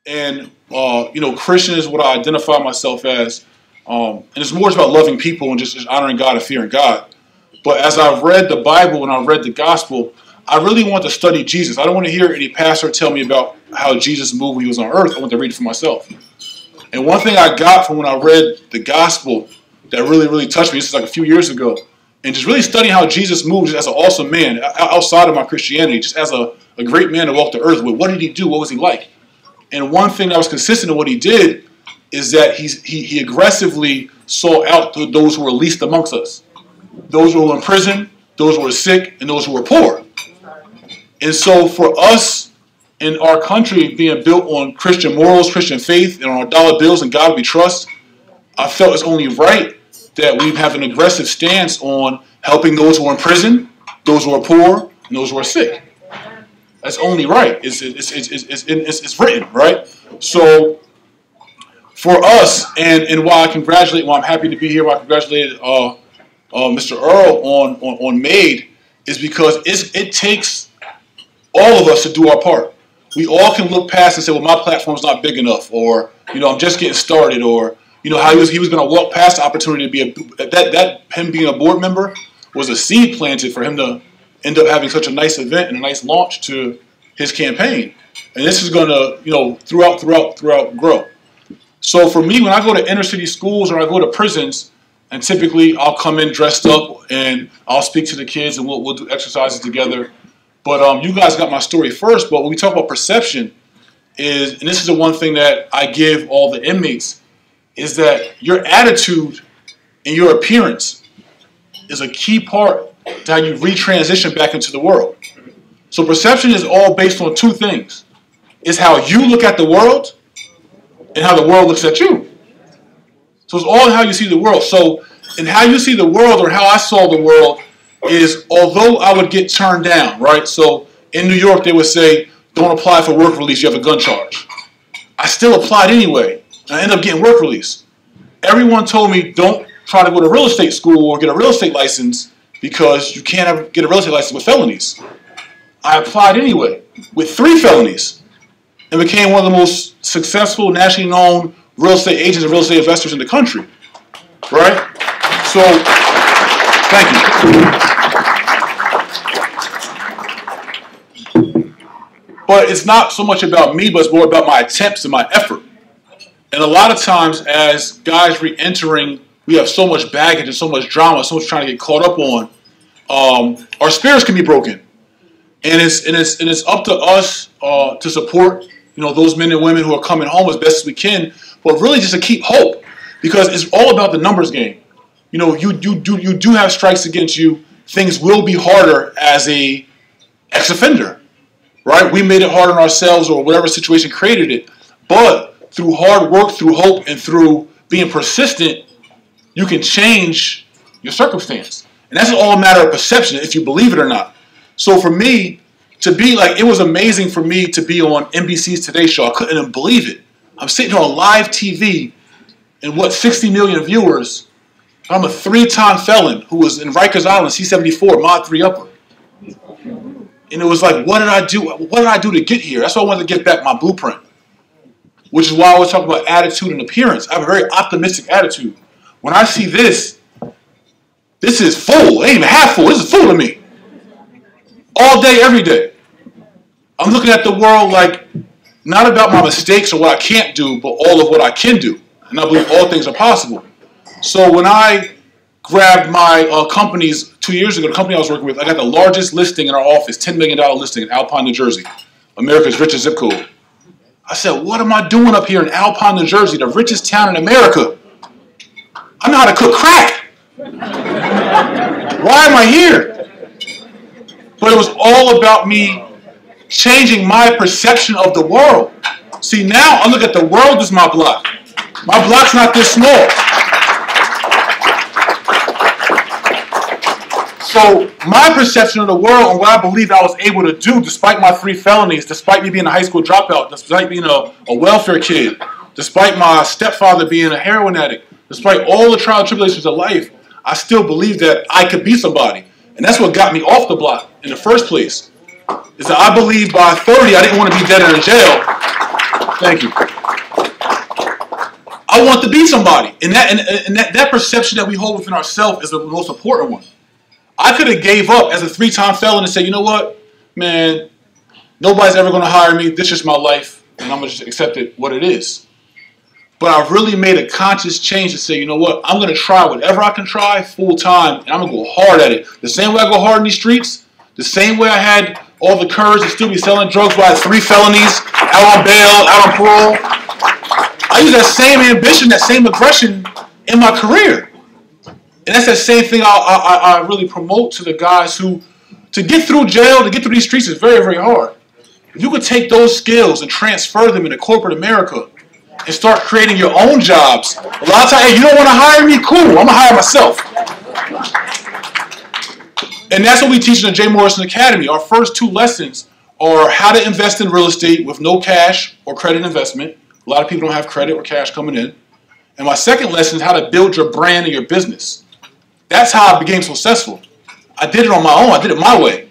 And, Christian is what I identify myself as. And it's more about loving people and just honoring God and fearing God. But as I've read the Bible and I've read the gospel, I really want to study Jesus. I don't want to hear any pastor tell me about how Jesus moved when he was on earth. I want to read it for myself. And one thing I got from when I read the gospel that really, really touched me, this is like a few years ago, and just really studying how Jesus moved as an awesome man outside of my Christianity, just as a great man to walk the earth with. What did he do? What was he like? And one thing that was consistent in what he did is that he aggressively sought out those who were least amongst us. Those who were in prison, those who were sick, and those who were poor. And so for us in our country being built on Christian morals, Christian faith, and on our dollar bills and God we trust, I felt it's only right that we have an aggressive stance on helping those who are in prison, those who are poor, and those who are sick. That's only right. It's written, right? So for us, and while I'm happy to be here, while I congratulated Mr. Earl on MADE, is because it takes all of us to do our part. We all can look past and say, well, my platform's not big enough, or I'm just getting started, or how he was going to walk past the opportunity to be him being a board member was a seed planted for him to end up having such a nice event and a nice launch to his campaign. And this is going to throughout grow. So for me, when I go to inner city schools or I go to prisons, and typically I'll come in dressed up and I'll speak to the kids and we'll do exercises together. But you guys got my story first. But when we talk about perception, and this is the one thing that I give all the inmates, is that your attitude and your appearance is a key part to how you retransition back into the world. So perception is all based on two things. It's how you look at the world and how the world looks at you. So it's all how you see the world. So in how you see the world, or how I saw the world, is although I would get turned down, right? So in New York, they would say, don't apply for work release, you have a gun charge. I still applied anyway. I ended up getting work release. Everyone told me, don't try to go to real estate school or get a real estate license because you can't get a real estate license with felonies. I applied anyway with 3 felonies and became one of the most successful, nationally known real estate agents and real estate investors in the country, right? So, thank you. But it's not so much about me, but it's more about my attempts and my effort. And a lot of times as guys re-entering, we have so much baggage and so much drama, so much trying to get caught up on, our spirits can be broken. And it's up to us to support those men and women who are coming home as best as we can, but really just to keep hope, because it's all about the numbers game. You do have strikes against you. Things will be harder as a ex-offender, right? We made it hard on ourselves, or whatever situation created it. But through hard work, through hope, and through being persistent, you can change your circumstance. And that's all a matter of perception, if you believe it or not. So for me, it was amazing for me to be on NBC's Today Show. I couldn't even believe it. I'm sitting here on live TV, and 60 million viewers. I'm a 3-time felon who was in Rikers Island, C-74, Mod 3 upper. And it was like, what did I do? What did I do to get here? That's why I wanted to get back my blueprint. Which is why I was talking about attitude and appearance. I have a very optimistic attitude. When I see this is full. It ain't even half full. This is full to me. All day, every day. I'm looking at the world like, not about my mistakes or what I can't do, but all of what I can do. And I believe all things are possible. So when I grabbed my companies 2 years ago, the company I was working with, I got the largest listing in our office, $10 million listing in Alpine, New Jersey, America's richest zip code. I said, what am I doing up here in Alpine, New Jersey, the richest town in America? I know how to cook crack. Why am I here? But it was all about me changing my perception of the world. See, now I look at the world as my block. My block's not this small. So my perception of the world and what I believe I was able to do, despite my 3 felonies, despite me being a high school dropout, despite being a welfare kid, despite my stepfather being a heroin addict, despite all the trials and tribulations of life, I still believe that I could be somebody. And that's what got me off the block in the first place. Is that I believed by 30 I didn't want to be dead or in jail. Thank you. I want to be somebody. And that perception that we hold within ourselves is the most important one. I could have gave up as a 3-time felon and said, you know what, man, nobody's ever going to hire me. This is just my life, and I'm going to just accept it what it is. But I've really made a conscious change to say, you know what, I'm going to try whatever I can try full time, and I'm going to go hard at it. The same way I go hard in these streets, the same way I had all the courage to still be selling drugs while I had 3 felonies, out on bail, out on parole. I use that same ambition, that same aggression in my career. And that's that same thing I really promote to the guys who, to get through jail, to get through these streets is very, very hard. If you could take those skills and transfer them into corporate America and start creating your own jobs, a lot of times, hey, you don't want to hire me? Cool, I'm going to hire myself. And that's what we teach in the Jay Morrison Academy. Our first 2 lessons are how to invest in real estate with no cash or credit investment. A lot of people don't have credit or cash coming in. And my second lesson is how to build your brand and your business. That's how I became successful. I did it on my own. I did it my way.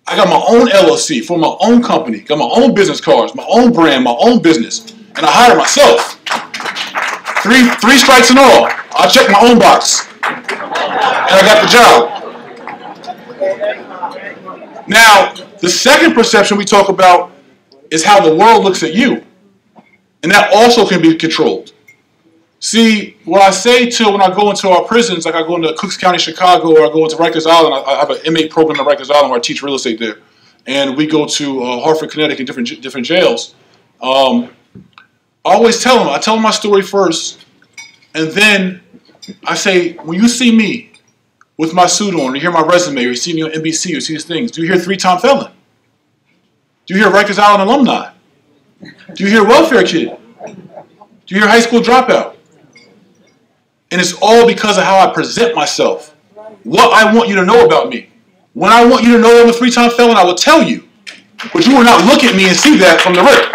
I got my own LLC for my own company, got my own business cards, my own brand, my own business, and I hired myself. Three strikes and all. I checked my own box, and I got the job. Now, the second perception we talk about is how the world looks at you, and that also can be controlled. See, what I say when I go into our prisons, like I go into Cooks County, Chicago, or I go into Rikers Island, I have an inmate program at Rikers Island where I teach real estate there. And we go to Hartford, Connecticut, different jails. I always tell them my story first, and then I say, when you see me with my suit on, or you hear my resume, or you see me on NBC, or you see these things, do you hear 3-time felon? Do you hear Rikers Island alumni? Do you hear welfare kid? Do you hear high school dropout? And it's all because of how I present myself. What I want you to know about me. When I want you to know I'm a 3-time felon, I will tell you. But you will not look at me and see that from the rip.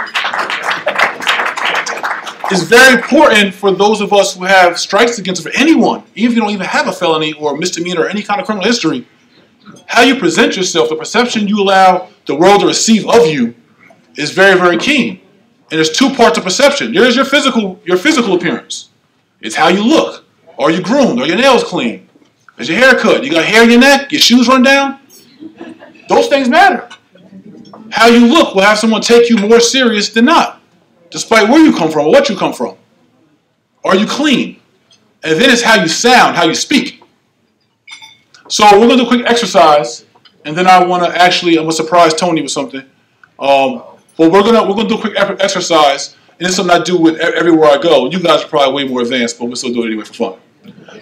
It's very important for those of us who have strikes against us, for anyone, even if you don't even have a felony or a misdemeanor or any kind of criminal history, how you present yourself, the perception you allow the world to receive of you is very, very keen. And there's 2 parts of perception. There's your physical appearance. It's how you look. Are you groomed? Are your nails clean? Is your hair cut? You got hair in your neck? Your shoes run down? Those things matter. How you look will have someone take you more serious than not, despite where you come from or what you come from. Are you clean? And then it's how you sound, how you speak. So we're going to do a quick exercise, and then I'm going to surprise Tony with something. But we're going to do a quick exercise. And it's something I do with everywhere I go. You guys are probably way more advanced, but we'll still do it anyway for fun.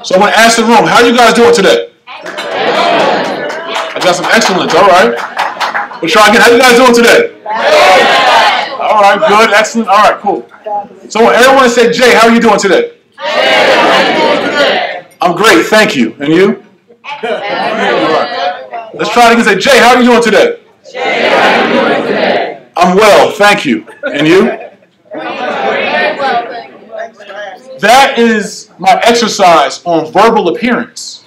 So I'm going to ask the room, how are you guys doing today? I got some excellence, all right. We'll try again. How are you guys doing today? All right, good, excellent. All right, cool. So everyone say, Jay, how are you doing today? I'm great, thank you. And you? All right. Let's try it again. Say, Jay, how are you doing today? I'm well, thank you. And you? That is my exercise on verbal appearance.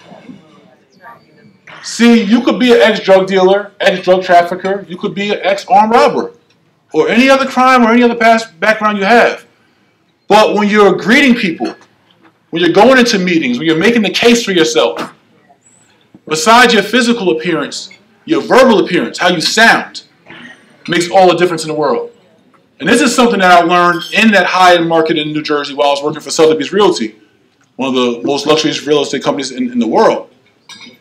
See, you could be an ex-drug dealer, ex-drug trafficker, you could be an ex-armed robber, or any other crime or any other past background you have. But when you're greeting people, when you're going into meetings, when you're making the case for yourself, besides your physical appearance, your verbal appearance, how you sound, makes all the difference in the world. And this is something that I learned in that high-end market in New Jersey while I was working for Sotheby's Realty, one of the most luxurious real estate companies in the world,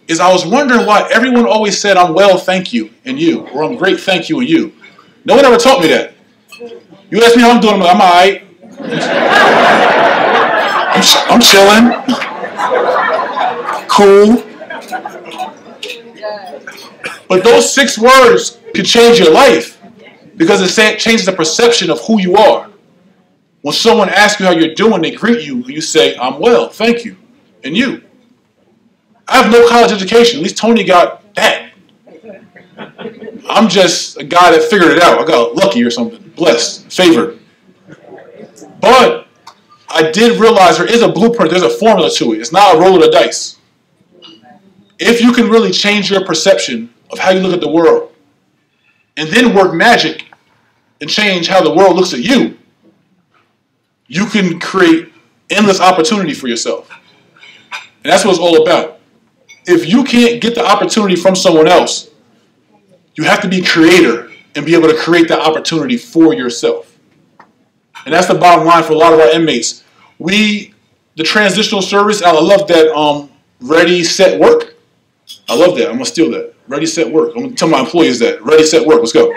is I was wondering why everyone always said, I'm well, thank you, and you, or I'm great, thank you, and you. No one ever taught me that. You ask me how I'm doing, I'm like, I'm all right. I'm chilling. Cool. But those 6 words could change your life. Because it changes the perception of who you are. When someone asks you how you're doing, they greet you, and you say, I'm well, thank you. And you. I have no college education. At least Tony got that. I'm just a guy that figured it out. I got lucky or something. Blessed. Favored. But I did realize there is a blueprint. There's a formula to it. It's not a roll of the dice. If you can really change your perception of how you look at the world, and then work magic and change how the world looks at you, you can create endless opportunity for yourself. And that's what it's all about. If you can't get the opportunity from someone else, you have to be creator and be able to create that opportunity for yourself. And that's the bottom line for a lot of our inmates. The transitional service, I love that ready, set, work. I love that. I'm going to steal that. Ready, set, work. I'm going to tell my employees that. Ready, set, work. Let's go.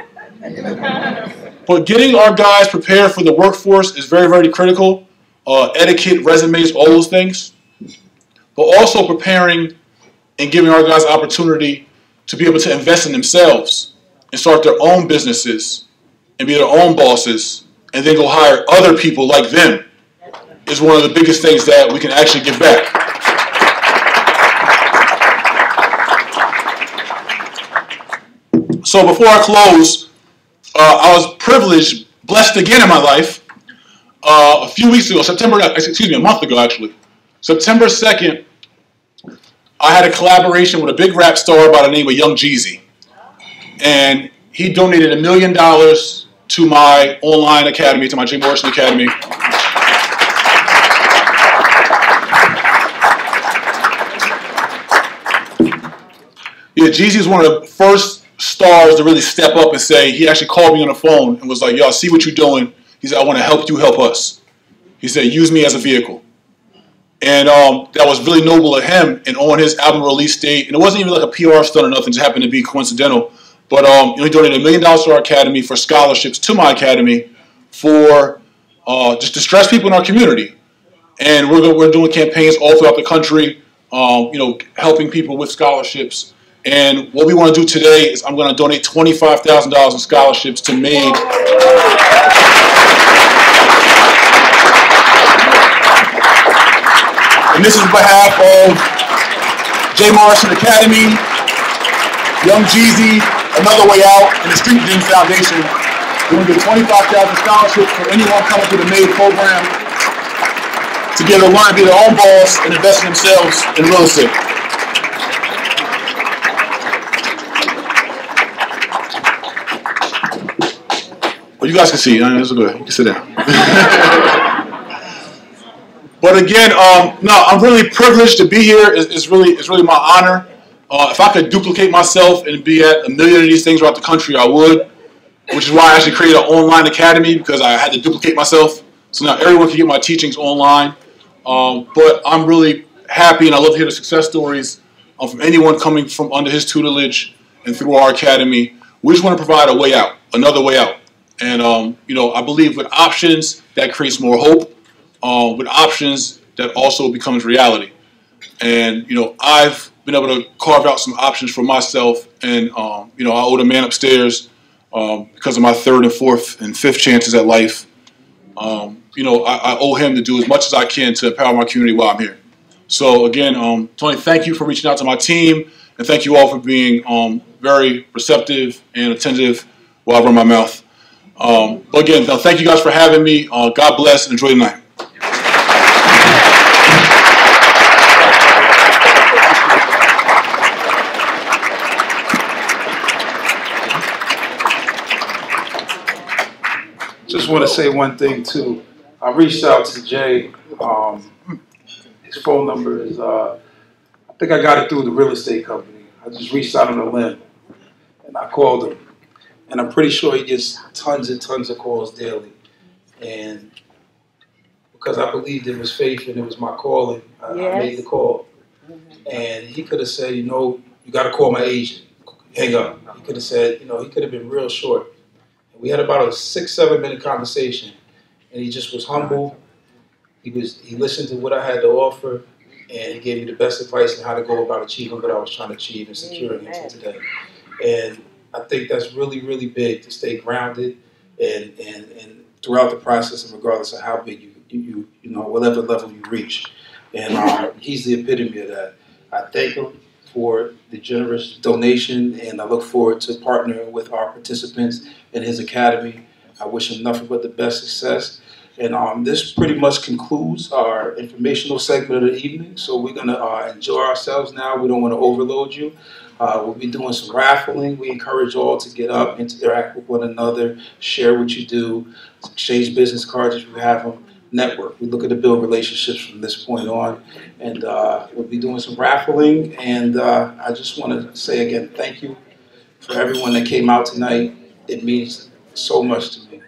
But getting our guys prepared for the workforce is very, very critical. Etiquette, resumes, all those things. But also preparing and giving our guys opportunity to be able to invest in themselves and start their own businesses and be their own bosses and then go hire other people like them is one of the biggest things that we can actually give back. So before I close, I was privileged, blessed again in my life. A few weeks ago, a month ago actually, September 2nd, I had a collaboration with a big rap star by the name of Young Jeezy. And he donated $1 million to my online academy, to my Jay Morrison Academy. Yeah, Jeezy is one of the first stars to really step up and say, he actually called me on the phone and was like, yo, I see what you're doing. He said, I want to help you help us. He said, use me as a vehicle. And that was really noble of him. And on his album release date, and it wasn't even like a PR stunt or nothing, it just happened to be coincidental. But he donated $1 million to our academy for scholarships to my academy for just distressed people in our community. And we're doing campaigns all throughout the country, helping people with scholarships. And what we want to do today is I'm going to donate $25,000 in scholarships to MADE. And this is on behalf of Jay Morrison Academy, Young Jeezy, Another Way Out, and the Street Dream Foundation. We're going to give 25,000 scholarships for anyone coming through the MADE program to be able to learn to be their own boss and invest in themselves in real estate. Well, you guys can see. This is good. You can sit down. But again, I'm really privileged to be here. It's really my honor. If I could duplicate myself and be at 1 million of these things throughout the country, I would. Which is why I actually created an online academy, because I had to duplicate myself. So now everyone can get my teachings online. But I'm really happy, and I love to hear the success stories from anyone coming from under his tutelage and through our academy. We just want to provide a way out, another way out. And I believe with options, that creates more hope. With options, that also becomes reality. And I've been able to carve out some options for myself. And I owe the man upstairs because of my 3rd and 4th and 5th chances at life. I owe him to do as much as I can to empower my community while I'm here. So again, Tony, thank you for reaching out to my team, and thank you all for being very receptive and attentive while I run my mouth. But again, thank you guys for having me. God bless and enjoy the night. Just want to say one thing too. I reached out to Jay. His phone number is, I think I got it through the real estate company. I just reached out on a limb and I called him. And I'm pretty sure he gets tons and tons of calls daily. And because I believed in his faith and it was my calling, I made the call. And he could have said, you got to call my agent. Hang up. He could have said, he could have been real short. We had about a 6-7 minute conversation, and he just was humble. He listened to what I had to offer, and he gave me the best advice on how to go about achieving what I was trying to achieve and securing until today. And I think that's really, really big, to stay grounded and throughout the process, and regardless of how big you whatever level you reach. And he's the epitome of that. I thank him for the generous donation, and I look forward to partnering with our participants in his academy. I wish him nothing but the best success. And this pretty much concludes our informational segment of the evening. So we're going to enjoy ourselves now. We don't want to overload you. We'll be doing some raffling. We encourage all to get up, interact with one another, share what you do, exchange business cards if you have them, network. We look to build relationships from this point on. And we'll be doing some raffling. And I just want to say again, thank you for everyone that came out tonight. It means so much to me.